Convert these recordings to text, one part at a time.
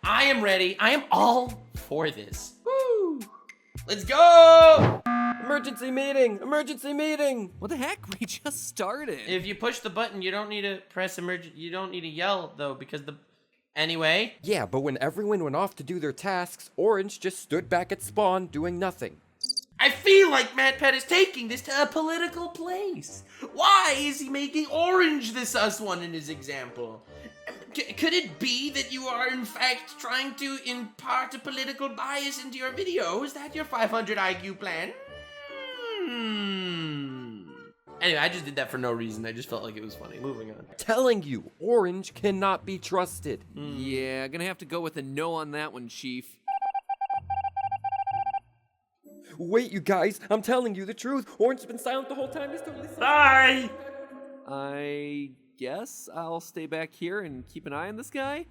I am ready. I am all for this. Woo! Let's go! Emergency meeting! Emergency meeting! What the heck? We just started. If you push the button, you don't need to press emergency. You don't need to yell, though, because the... Anyway. Yeah, but when everyone went off to do their tasks, Orange just stood back at spawn doing nothing. I feel like MatPat is taking this to a political place. Why is he making Orange the sus one in his example? Could it be that you are, in fact, trying to impart a political bias into your video? Is that your 500 IQ plan? Anyway, I just did that for no reason. I just felt like it was funny. Moving on. Telling you, Orange cannot be trusted. Yeah, gonna have to go with a no on that one, Chief. Wait, you guys, I'm telling you the truth. Orange has been silent the whole time. He's totally silent. Bye! I guess I'll stay back here and keep an eye on this guy.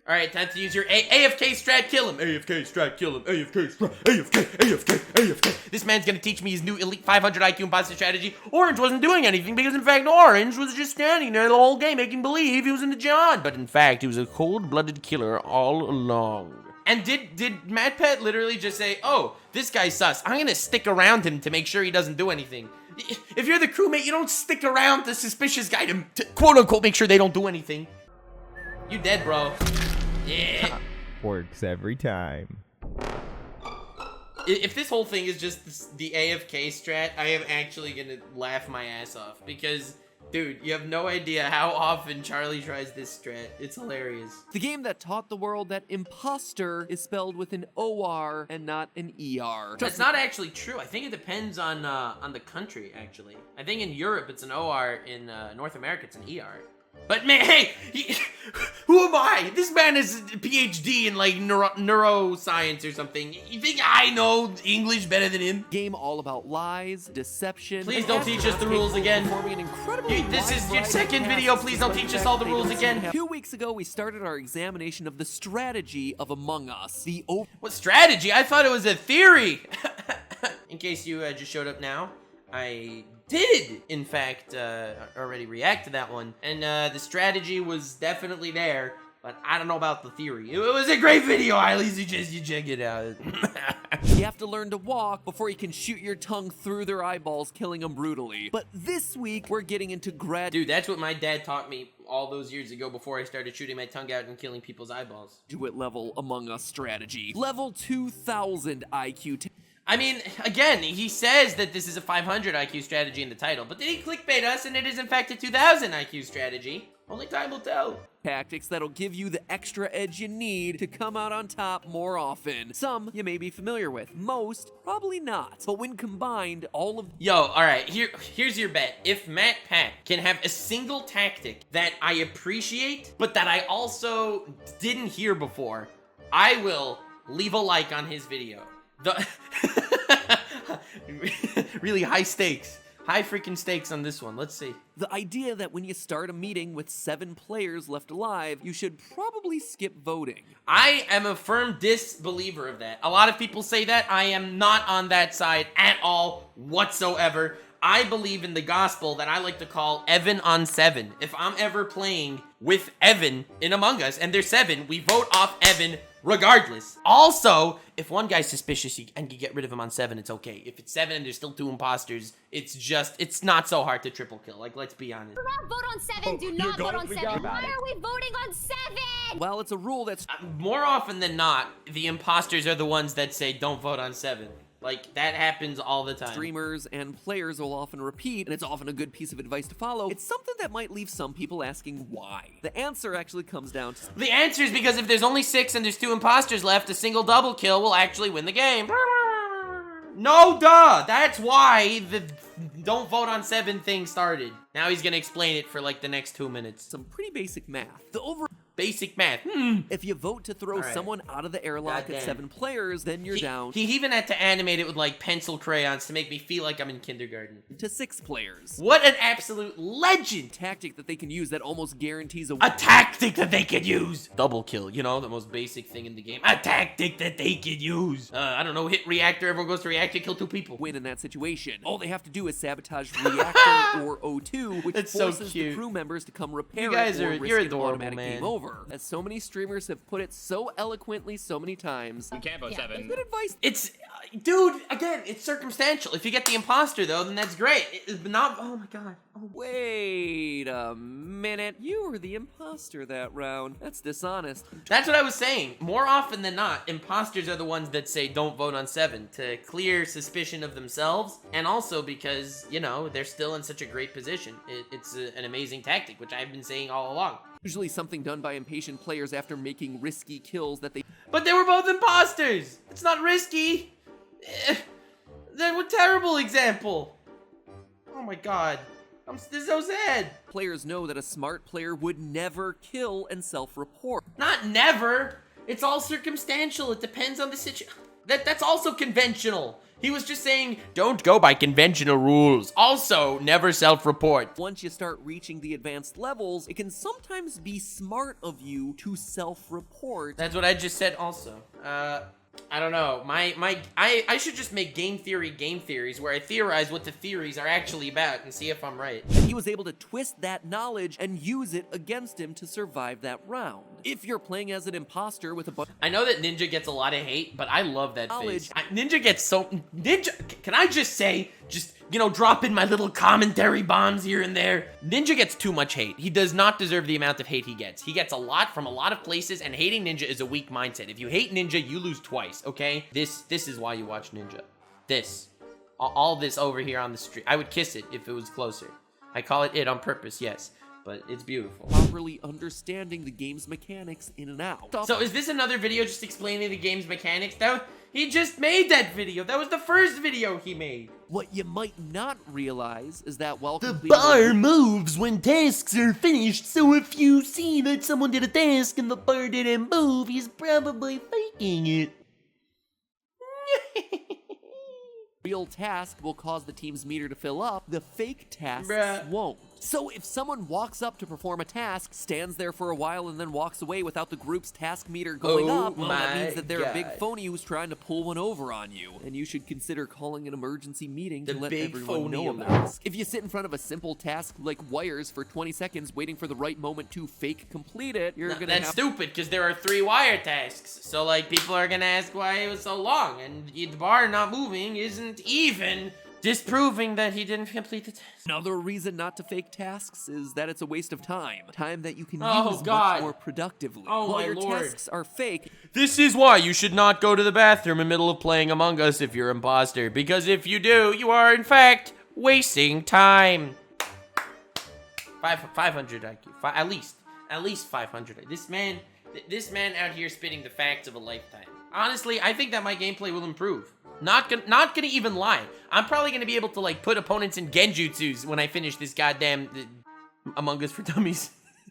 Alright, time to use your AFK strat, kill him. AFK strat, kill him. AFK strat, AFK. This man's gonna teach me his new elite 500 IQ imposter strategy. Orange wasn't doing anything because, in fact, Orange was just standing there the whole game making believe he was in the John. But, in fact, he was a cold-blooded killer all along. And did MatPat literally just say, oh, this guy's sus. I'm gonna stick around him to make sure he doesn't do anything. If you're the crewmate, you don't stick around the suspicious guy to quote-unquote make sure they don't do anything. You dead, bro. Yeah. Works every time. If this whole thing is just the AFK strat, I am actually gonna laugh my ass off. Because, dude, you have no idea how often Charlie tries this strat. It's hilarious. The game that taught the world that imposter is spelled with an O-R and not an E-R. That's not actually true. I think it depends on the country, actually. I think in Europe it's an O-R, in North America it's an E-R. But man, hey, who am I? This man is a PhD in like neuroscience or something. You think I know English better than him? Game all about lies, deception. Please don't teach us the rules again. This is your second video. Please don't teach us all the rules again. 2 weeks ago, we started our examination of the strategy of Among Us. What strategy? I thought it was a theory. In case you just showed up now, I did, in fact, already react to that one. And the strategy was definitely there, but I don't know about the theory. It was a great video. I highly suggest you check it out. You have to learn to walk before you can shoot your tongue through their eyeballs, killing them brutally. But this week, we're getting into Dude, that's what my dad taught me all those years ago before I started shooting my tongue out and killing people's eyeballs. Graduate level Among Us strategy. Level 2000 IQ. I mean, again, he says that this is a 500 IQ strategy in the title, but then he clickbait us and it is in fact a 2000 IQ strategy. Only time will tell. Tactics that'll give you the extra edge you need to come out on top more often. Some you may be familiar with, most probably not. But when combined, all of... Yo, alright, here's your bet. If MatPat can have a single tactic that I appreciate, but that I also didn't hear before, I will leave a like on his video. Really high stakes. High freaking stakes on this one. Let's see. The idea that when you start a meeting with 7 players left alive, you should probably skip voting. I am a firm disbeliever of that. A lot of people say that. I am not on that side at all whatsoever. I believe in the gospel that I like to call Evan on 7. If I'm ever playing with Evan in Among Us and there's 7, we vote off Evan regardless. Also, if one guy's suspicious and you get rid of him on 7, it's okay. If it's 7 and there's still 2 imposters, it's not so hard to triple kill. Like, let's be honest. Do not vote on 7. Do not vote on 7. Why are we voting on 7? Well, it's a rule that's... More often than not, the imposters are the ones that say don't vote on 7. Like, that happens all the time. Streamers and players will often repeat, and it's often a good piece of advice to follow. It's something that might leave some people asking why. The answer actually comes down to... The answer is because if there's only 6 and there's 2 imposters left, a single double kill will actually win the game. No, duh! That's why the don't vote on 7 thing started. Now he's gonna explain it for like the next 2 minutes. Some pretty basic math. Basic math. If you vote to throw someone out of the airlock at 7 players, then you're down. He even had to animate it with like pencil crayons to make me feel like I'm in kindergarten. To 6 players. What an absolute legend! Tactic that they can use that almost guarantees a tactic that they could use! Double kill, you know, the most basic thing in the game. A tactic that they could use. I don't know, hit reactor, everyone goes to reactor, kill 2 people. Win in that situation. All they have to do is sabotage reactor or O2, which forces the crew members to come repair it or risk an automatic game over. However, as so many streamers have put it so eloquently so many times, We can't vote 7. good advice. It's, dude, again, it's circumstantial. If you get the imposter, though, then that's great. Not, oh my god. Oh. Wait a minute. You were the imposter that round. That's dishonest. That's what I was saying. More often than not, imposters are the ones that say don't vote on 7 to clear suspicion of themselves, and also because, you know, they're still in such a great position. It's an amazing tactic, which I've been saying all along. Usually something done by impatient players after making risky kills that they But they were both imposters! It's not risky! They were a terrible example! Oh my god. This is so sad! players know that a smart player would never kill and self-report. Not never! It's all circumstantial, it depends on the situation. That's also conventional! He was just saying, don't go by conventional rules. Also, never self-report. Once you start reaching the advanced levels, it can sometimes be smart of you to self-report. That's what I just said also. I don't know. I should just make game theories where I theorize what the theories are actually about and see if I'm right. And he was able to twist that knowledge and use it against him to survive that round. If you're playing as an imposter with a bunch I know that Ninja gets a lot of hate, but I love that Knowledge. face. Ninja gets so... Ninja... Can I just say... Just, you know, drop in my little commentary bombs here and there. Ninja gets too much hate. He does not deserve the amount of hate he gets. He gets a lot from a lot of places, and hating Ninja is a weak mindset. If you hate Ninja, you lose twice, okay? This is why you watch Ninja. This. All this over here on the street. I would kiss it if it was closer. I call it on purpose, yes. But it's beautiful. properly understanding the game's mechanics in and out. So is this another video just explaining the game's mechanics? He just made that video. That was the first video he made. What you might not realize is that while The completing bar moves when tasks are finished, so if you see that someone did a task and the bar didn't move, he's probably faking it. real task will cause the team's meter to fill up, the fake tasks Bruh. won't. So if someone walks up to perform a task, stands there for a while, and then walks away without the group's task meter going Oh up, well, that my means that they're a big God. phony who's trying to pull one over on you. And you should consider calling an emergency meeting The to let big everyone phony know alert. about it. If you sit in front of a simple task like wires for 20 seconds waiting for the right moment to fake complete it, you're gonna That's have stupid, because there are 3 wire tasks. So, like, people are gonna ask why it was so long, and the bar not moving isn't even disproving that he didn't complete the task. Another reason not to fake tasks is that it's a waste of time. Time that you can Oh, use God. much more productively. Oh, While my your Lord. tasks are fake, This is why you should not go to the bathroom in the middle of playing Among Us if you're imposter, because if you do, you are in fact wasting time. 500 IQ, at least 500. This man out here spitting the facts of a lifetime. Honestly, I think that my gameplay will improve. Not gonna even lie. I'm probably gonna be able to like put opponents in genjutsus when I finish this goddamn Among Us for Dummies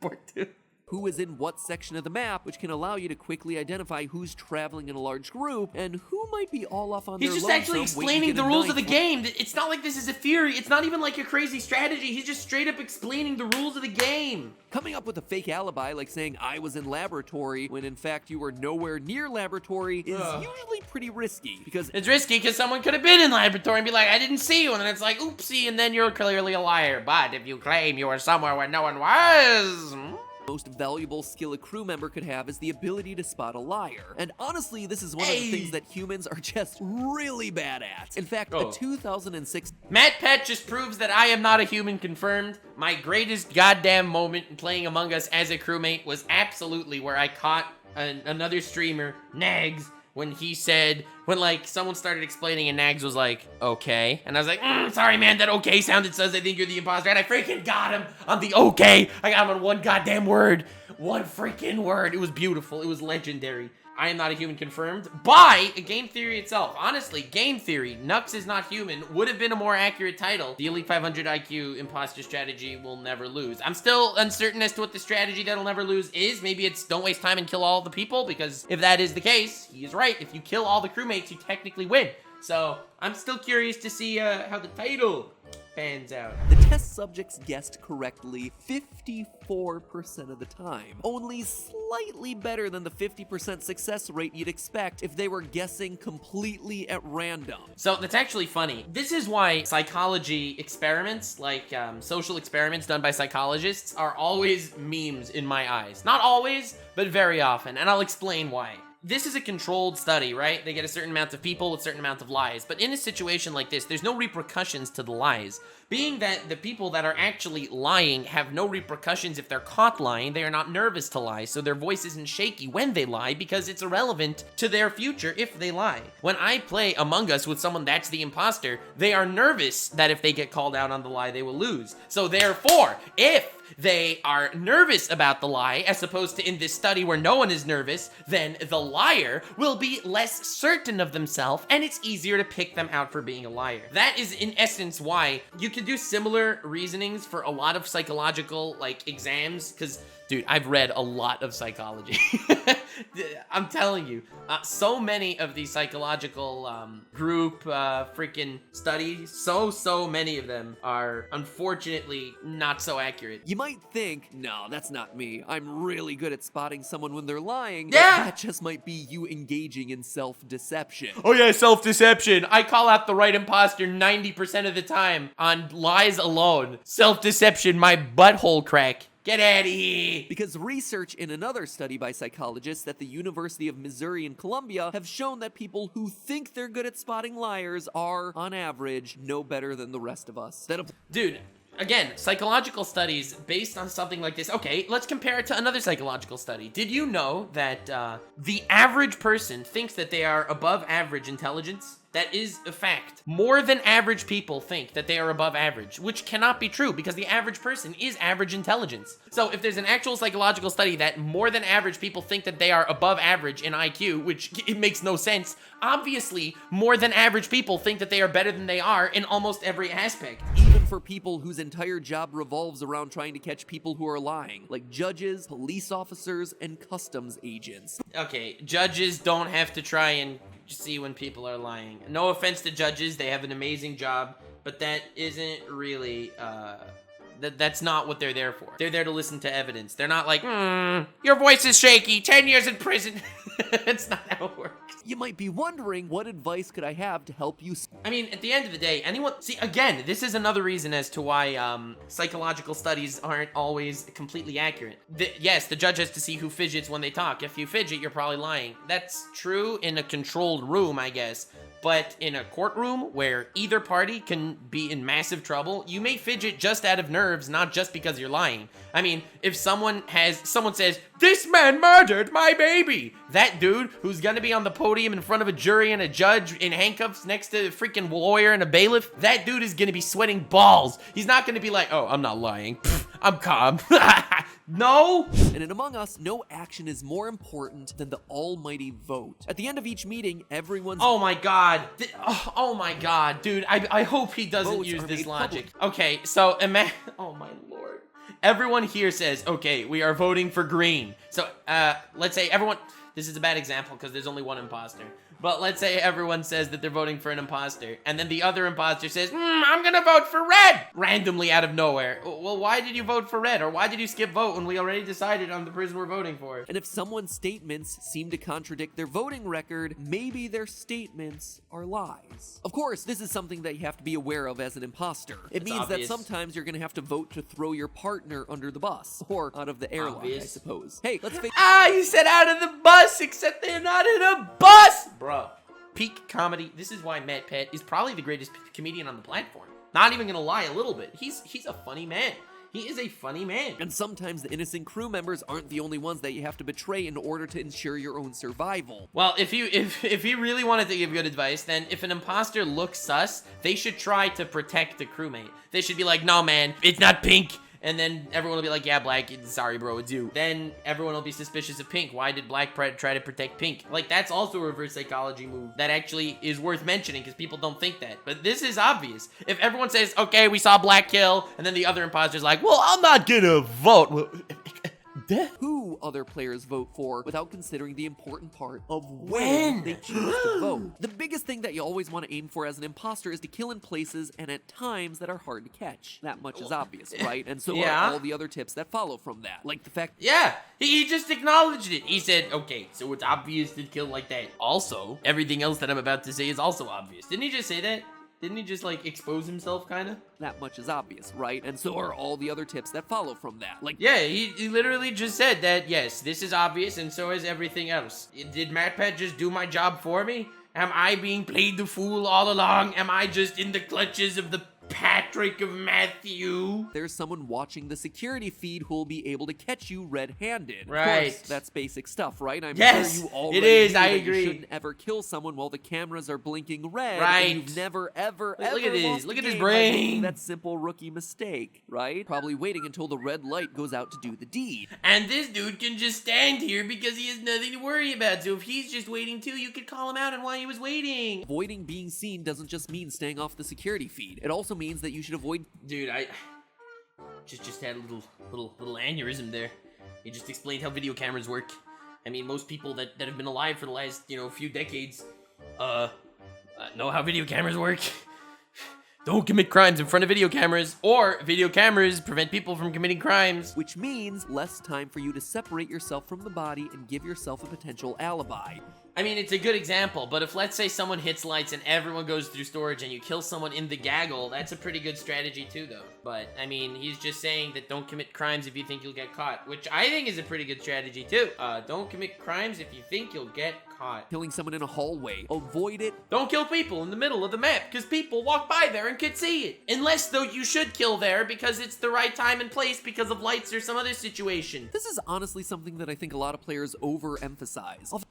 part 2. who is in what section of the map, which can allow you to quickly identify who's traveling in a large group and who might be all off on He's their just lonesome actually waiting to explaining get the a rules of the knife. game. It's not like this is a theory. It's not even like a crazy strategy. He's just straight up explaining the rules of the game. Coming up with a fake alibi like saying I was in laboratory when in fact you were nowhere near laboratory is usually pretty risky because It's risky because someone could have been in laboratory and be like, I didn't see you. And then it's like, oopsie, and then you're clearly a liar. But if you claim you were somewhere where no one was... most valuable skill a crew member could have is the ability to spot a liar. And honestly, this is one of the things that humans are just really bad at. In fact, a 2006 Matt Pet just proves that I am not a human confirmed. My greatest goddamn moment in playing Among Us as a crewmate was absolutely where I caught another streamer, Nags, when like someone started explaining and Nags was like, okay. And I was like, sorry man, that okay sounded says I think you're the imposter. And I freaking got him on the okay. I got him on one goddamn word. One freaking word. It was beautiful. It was legendary. I am not a human confirmed by game theory itself. Honestly, game theory, Nux is not human, would have been a more accurate title. The Elite 500 IQ imposter strategy will never lose. I'm still uncertain as to what the strategy that'll never lose is. Maybe it's don't waste time and kill all the people, because if that is the case, he is right. If you kill all the crewmates, you technically win. So I'm still curious to see how the title pans out. The test subjects guessed correctly 54% of the time, only slightly better than the 50% success rate you'd expect if they were guessing completely at random. So that's actually funny. This is why psychology experiments, like social experiments done by psychologists, are always memes in my eyes. Not always, but very often, and I'll explain why. This is a controlled study, right? They get a certain amount of people with a certain amount of lies. But in a situation like this, there's no repercussions to the lies. Being that the people that are actually lying have no repercussions if they're caught lying, they are not nervous to lie, so their voice isn't shaky when they lie because it's irrelevant to their future if they lie. When I play Among Us with someone that's the imposter, they are nervous that if they get called out on the lie, they will lose. So therefore, if they are nervous about the lie, as opposed to in this study where no one is nervous, then the liar will be less certain of themselves, and it's easier to pick them out for being a liar. That is, in essence, why you can do similar reasonings for a lot of psychological, like, exams, because, dude, I've read a lot of psychology. I'm telling you, so many of these psychological group freaking studies, so many of them are unfortunately not so accurate. You might think, no, that's not me. I'm really good at spotting someone when they're lying. Yeah. But that just might be you engaging in self-deception. Oh yeah, self-deception. I call out the right imposter 90% of the time on lies alone. Self-deception, my butthole crack. Get out of here! Because research in another study by psychologists at the University of Missouri in Columbia have shown that people who think they're good at spotting liars are, on average, no better than the rest of us. Dude, again, psychological studies based on something like this. Okay, let's compare it to another psychological study. Did you know that the average person thinks that they are above average intelligence? That is a fact. More than average people think that they are above average, which cannot be true because the average person is average intelligence. So if there's an actual psychological study that more than average people think that they are above average in IQ, which it makes no sense, obviously more than average people think that they are better than they are in almost every aspect. Even for people whose entire job revolves around trying to catch people who are lying, like judges, police officers, and customs agents. Okay, judges don't have to try and see when people are lying. No offense to judges, they have an amazing job, but that isn't really, that's not what they're there for. They're there to listen to evidence. They're not like, your voice is shaky, 10 years in prison. That's not how it works. You might be wondering, what advice could I have to help you? I mean, at the end of the day, see, again, this is another reason as to why psychological studies aren't always completely accurate. Yes, the judge has to see who fidgets when they talk. If you fidget, you're probably lying. That's true in a controlled room, I guess. But in a courtroom where either party can be in massive trouble, you may fidget just out of nerves, not just because you're lying. I mean, if someone says, "This man murdered my baby," that dude who's gonna be on the podium in front of a jury and a judge in handcuffs next to a freaking lawyer and a bailiff, that dude is gonna be sweating balls. He's not gonna be like, "Oh, I'm not lying. Pfft, I'm calm." No! And in Among Us, no action is more important than the almighty vote. At the end of each meeting, everyone's— Oh my god. Oh my god, dude. I hope he doesn't Votes use are this made logic. public. Okay, so oh my lord. Everyone here says, okay, we are voting for green. So, let's say everyone— this is a bad example because there's only one imposter. But let's say everyone says that they're voting for an imposter, and then the other imposter says, I'm gonna vote for red! Randomly out of nowhere. Well, why did you vote for red? Or why did you skip vote when we already decided on the person we're voting for? And if someone's statements seem to contradict their voting record, maybe their statements are lies. Of course, this is something that you have to be aware of as an imposter. It means obvious. that sometimes you're gonna have to vote to throw your partner under the bus, or out of the airlock, I Obvious. suppose. Hey, let's face— You said out of the bus, except they're not in a bus! Bro. Peak comedy. This is why Matt Pett is probably the greatest comedian on the platform. Not even gonna lie a little bit. He's a funny man. He is a funny man. And sometimes the innocent crew members aren't the only ones that you have to betray in order to ensure your own survival. Well, if you really wanted to give good advice, then if an imposter looks sus, they should try to protect the crewmate. They should be like, no man, it's not Pink. And then everyone will be like, yeah, Black, sorry, bro, it's you. Then everyone will be suspicious of Pink. Why did Black try to protect Pink? Like, that's also a reverse psychology move that actually is worth mentioning because people don't think that. But this is obvious. If everyone says, okay, we saw Black kill, and then the other imposter's like, well, I'm not gonna vote. Well, the? who other players vote for without considering the important part of When? when they choose to vote. The biggest thing that you always want to aim for as an imposter is to kill in places and at times that are hard to catch. That much is obvious, right? And so Yeah. are all the other tips that follow from that. Like the fact Yeah, he just acknowledged it. He said, okay, so it's obvious to kill like that. Also, everything else that I'm about to say is also obvious. Didn't he just say that? Didn't he just, like, expose himself, kind of? that much is obvious, right? And so are all the other tips that follow from that. Like, Yeah, he literally just said that, yes, this is obvious, and so is everything else. Did MatPat just do my job for me? Am I being played the fool all along? Am I just in the clutches of the Patrick of Matthew? there's someone watching the security feed who will be able to catch you red-handed. Right. Of course, that's basic stuff, right? I'm Yes, sure you it already is, knew I that agree. You shouldn't ever kill someone while the cameras are blinking red. Right. And you've never, ever, Look ever at this. lost Look a at this game by making brain. that simple rookie mistake, right? Probably waiting until the red light goes out to do the deed. And this dude can just stand here because he has nothing to worry about. So if he's just waiting too, you could call him out on why he was waiting. Avoiding being seen doesn't just mean staying off the security feed. It also means that you should avoid Dude, I just had a little aneurysm there. He just explained how video cameras work. I mean, most people that have been alive for the last, few decades, know how video cameras work. Don't commit crimes in front of video cameras, or video cameras prevent people from committing crimes. which means less time for you to separate yourself from the body and give yourself a potential alibi. I mean, it's a good example, but if let's say someone hits lights and everyone goes through storage and you kill someone in the gaggle, that's a pretty good strategy too, though. But, I mean, he's just saying that don't commit crimes if you think you'll get caught, which I think is a pretty good strategy too. Don't commit crimes if you think you'll get caught. Killing someone in a hallway, avoid it. Don't kill people in the middle of the map, because people walk by there and could see it. Unless, though, you should kill there because it's the right time and place because of lights or some other situation. This is honestly something that I think a lot of players overemphasize.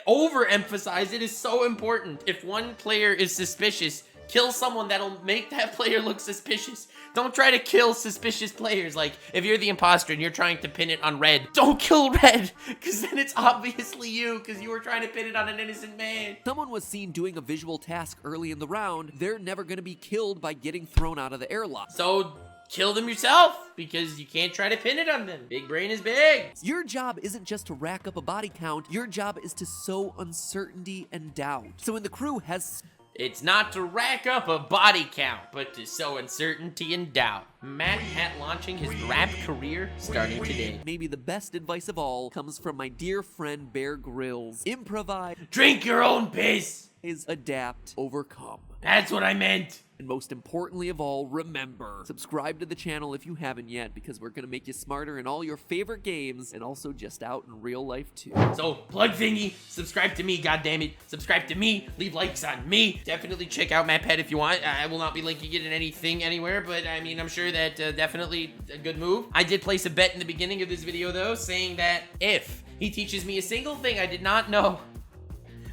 Overemphasize it is so important. If one player is suspicious, kill someone that'll make that player look suspicious. Don't try to kill suspicious players. Like, if you're the imposter and you're trying to pin it on Red, don't kill Red, because then it's obviously you, because you were trying to pin it on an innocent man. Someone was seen doing a visual task early in the round, they're never going to be killed by getting thrown out of the airlock. So, kill them yourself, because you can't try to pin it on them. Big brain is big. Your job isn't just to rack up a body count, your job is to sow uncertainty and doubt. So when the crew has It's not to rack up a body count, but to sow uncertainty and doubt. MatPat launching his rap career starting today. maybe the best advice of all comes from my dear friend Bear Grylls. Improvise, Drink your own piss. adapt, overcome. That's what I meant. And most importantly of all, remember, subscribe to the channel if you haven't yet, because we're gonna make you smarter in all your favorite games, and also just out in real life too. So, plug thingy, subscribe to me, goddammit. Subscribe to me, leave likes on me. Definitely check out MatPat if you want. I will not be linking it in anything anywhere, but I mean, I'm sure that definitely a good move. I did place a bet in the beginning of this video though, saying that if he teaches me a single thing I did not know,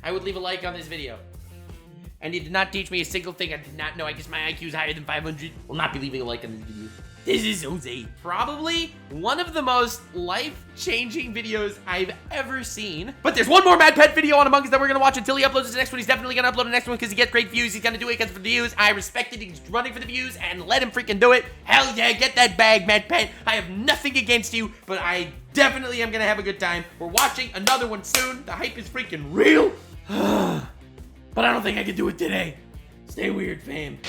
I would leave a like on this video. And he did not teach me a single thing I did not know. I guess my IQ is higher than 500. Will not be leaving a like on this video. This is Jose. Probably one of the most life-changing videos I've ever seen. But there's one more MatPat video on Among Us that we're gonna watch until he uploads the next one. He's definitely gonna upload the next one because he gets great views. He's gonna do it because of the views. I respect it. He's running for the views, and let him freaking do it. Hell yeah, get that bag, MatPat. I have nothing against you, but I definitely am gonna have a good time. We're watching another one soon. The hype is freaking real. But I don't think I can do it today. Stay weird, fam.